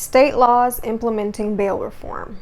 State laws implementing bail reform.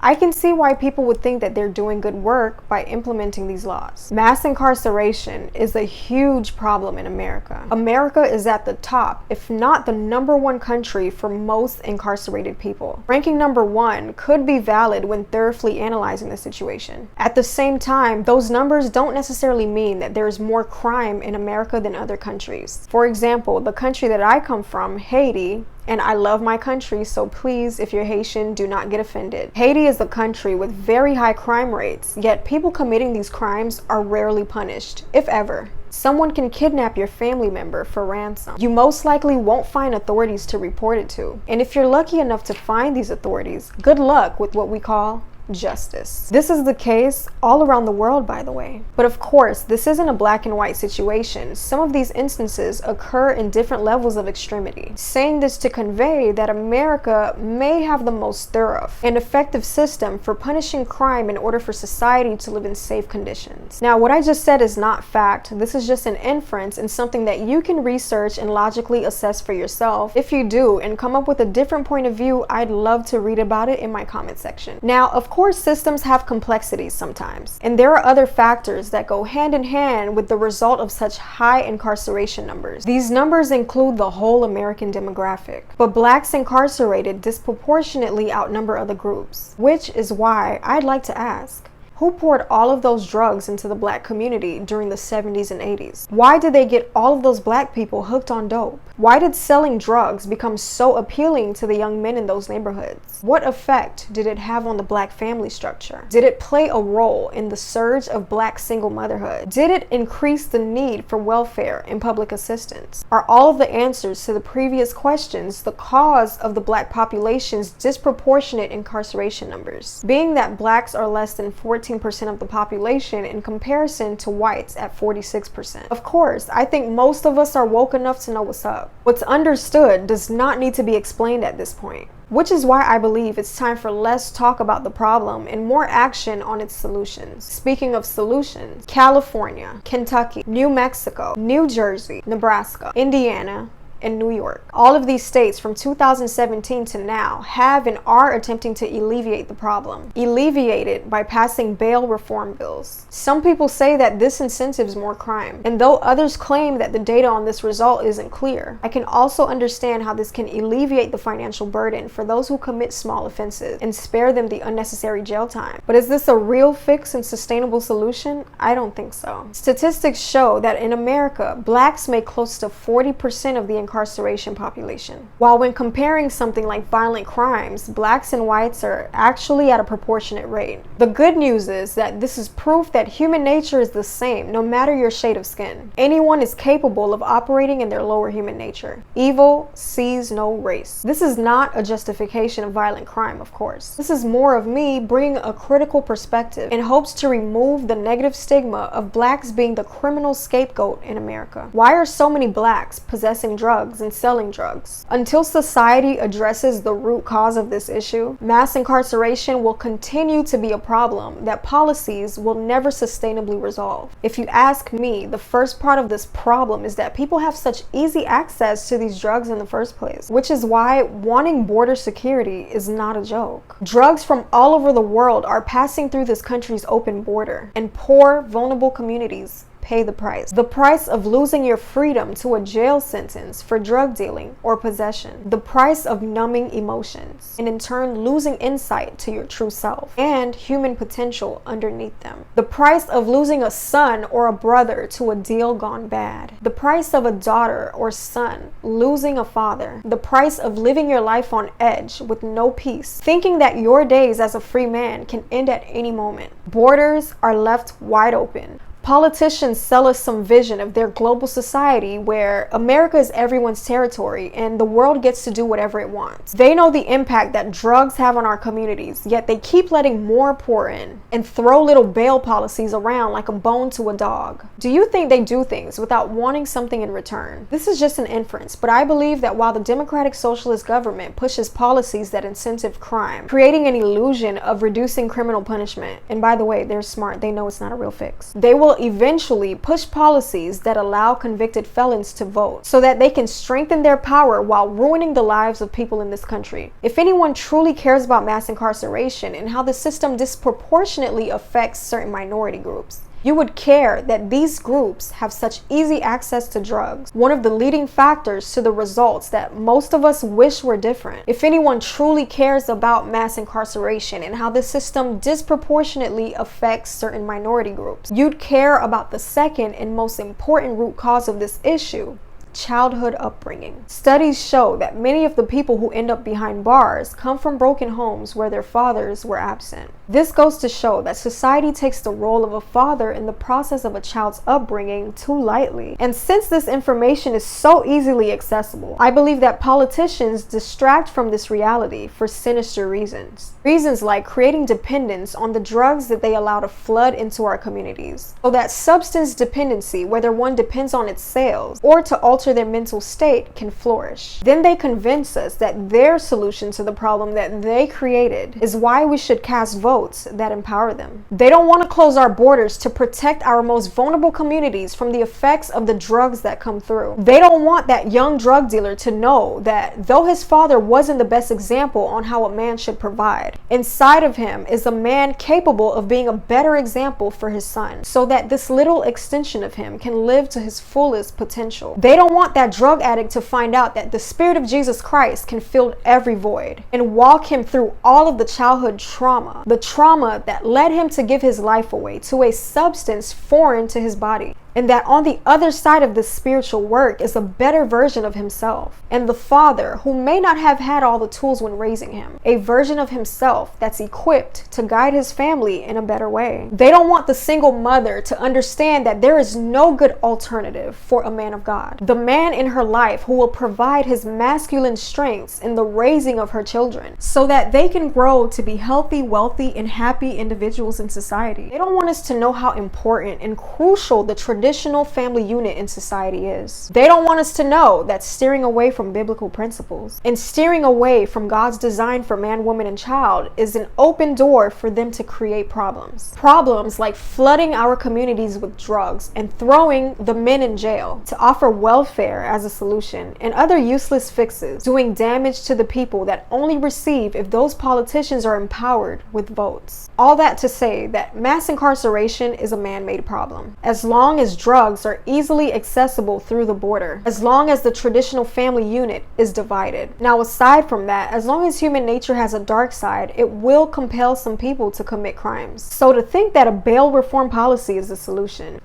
I can see why people would think that they're doing good work by implementing these laws. Mass incarceration is a huge problem in America. America is at the top, if not the #1 country for most incarcerated people. Ranking #1 could be valid when thoroughly analyzing the situation. At the same time, those numbers don't necessarily mean that there is more crime in America than other countries. For example, the country that I come from, Haiti, and I love my country, so please, if you're Haitian, do not get offended. Haiti is a country with very high crime rates, yet people committing these crimes are rarely punished, if ever. Someone can kidnap your family member for ransom. You most likely won't find authorities to report it to. And if you're lucky enough to find these authorities, good luck with what we call justice. This is the case all around the world, by the way. But of course, this isn't a black and white situation. Some of these instances occur in different levels of extremity. Saying this to convey that America may have the most thorough and effective system for punishing crime in order for society to live in safe conditions. Now, what I just said is not fact. This is just an inference and something that you can research and logically assess for yourself. If you do and come up with a different point of view, I'd love to read about it in my comment section. Now, of course, systems have complexities sometimes, and there are other factors that go hand in hand with the result of such high incarceration numbers. These numbers include the whole American demographic, but blacks incarcerated disproportionately outnumber other groups, which is why I'd like to ask, who poured all of those drugs into the black community during the 70s and 80s? Why did they get all of those black people hooked on dope? Why did selling drugs become so appealing to the young men in those neighborhoods? What effect did it have on the black family structure? Did it play a role in the surge of black single motherhood? Did it increase the need for welfare and public assistance? Are all of the answers to the previous questions the cause of the black population's disproportionate incarceration numbers? Being that blacks are less than 14% of the population in comparison to whites at 46%. Of course, I think most of us are woke enough to know what's up. What's understood does not need to be explained at this point, which is why I believe it's time for less talk about the problem and more action on its solutions. Speaking of solutions, California, Kentucky, New Mexico, New Jersey, Nebraska, Indiana, and New York. All of these states from 2017 to now have and are attempting to alleviate the problem. Alleviate it by passing bail reform bills. Some people say that this incentives more crime, and though others claim that the data on this result isn't clear, I can also understand how this can alleviate the financial burden for those who commit small offenses and spare them the unnecessary jail time. But is this a real fix and sustainable solution? I don't think so. Statistics show that in America, blacks make close to 40% of the incarceration population. While when comparing something like violent crimes, blacks and whites are actually at a proportionate rate. The good news is that this is proof that human nature is the same no matter your shade of skin. Anyone is capable of operating in their lower human nature. Evil sees no race. This is not a justification of violent crime, of course. This is more of me bringing a critical perspective in hopes to remove the negative stigma of blacks being the criminal scapegoat in America. Why are so many blacks possessing drugs and selling drugs? Until society addresses the root cause of this issue, mass incarceration will continue to be a problem that policies will never sustainably resolve. If you ask me, the first part of this problem is that people have such easy access to these drugs in the first place, which is why wanting border security is not a joke. Drugs from all over the world are passing through this country's open border, and poor, vulnerable communities pay the price. The price of losing your freedom to a jail sentence for drug dealing or possession. The price of numbing emotions, and in turn losing insight to your true self and human potential underneath them. The price of losing a son or a brother to a deal gone bad. The price of a daughter or son losing a father. The price of living your life on edge with no peace, thinking that your days as a free man can end at any moment. Borders are left wide open. Politicians sell us some vision of their global society where America is everyone's territory and the world gets to do whatever it wants. They know the impact that drugs have on our communities, yet they keep letting more pour in and throw little bail policies around like a bone to a dog. Do you think they do things without wanting something in return? This is just an inference, but I believe that while the democratic socialist government pushes policies that incentive crime, creating an illusion of reducing criminal punishment, and by the way, they're smart, they know it's not a real fix, they will eventually push policies that allow convicted felons to vote so that they can strengthen their power while ruining the lives of people in this country. If anyone truly cares about mass incarceration and how the system disproportionately affects certain minority groups, you would care that these groups have such easy access to drugs, one of the leading factors to the results that most of us wish were different. If anyone truly cares about mass incarceration and how the system disproportionately affects certain minority groups, you'd care about the second and most important root cause of this issue: childhood upbringing. Studies show that many of the people who end up behind bars come from broken homes where their fathers were absent. This goes to show that society takes the role of a father in the process of a child's upbringing too lightly. And since this information is so easily accessible, I believe that politicians distract from this reality for sinister reasons. Reasons like creating dependence on the drugs that they allow to flood into our communities, so that substance dependency, whether one depends on its sales or to alter their mental state, can flourish. Then they convince us that their solution to the problem that they created is why we should cast votes that empower them. They don't want to close our borders to protect our most vulnerable communities from the effects of the drugs that come through. They don't want that young drug dealer to know that though his father wasn't the best example on how a man should provide, inside of him is a man capable of being a better example for his son, so that this little extension of him can live to his fullest potential. They don't want that drug addict to find out that the Spirit of Jesus Christ can fill every void and walk him through all of the childhood trauma, the trauma that led him to give his life away to a substance foreign to his body. And that on the other side of this spiritual work is a better version of himself, and the father who may not have had all the tools when raising him, a version of himself that's equipped to guide his family in a better way. They don't want the single mother to understand that there is no good alternative for a man of God, the man in her life who will provide his masculine strengths in the raising of her children so that they can grow to be healthy, wealthy, and happy individuals in society. They don't want us to know how important and crucial the traditional family unit in society is. They don't want us to know that steering away from biblical principles and steering away from God's design for man, woman, and child is an open door for them to create problems. Problems like flooding our communities with drugs and throwing the men in jail to offer welfare as a solution, and other useless fixes, doing damage to the people that only receive if those politicians are empowered with votes. All that to say that mass incarceration is a man-made problem. As long as drugs are easily accessible through the border, as long as the traditional family unit is divided. Now, aside from that, as long as human nature has a dark side, it will compel some people to commit crimes. So to think that a bail reform policy is the solution,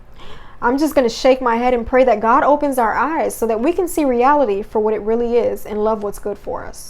I'm just going to shake my head and pray that God opens our eyes so that we can see reality for what it really is and love what's good for us.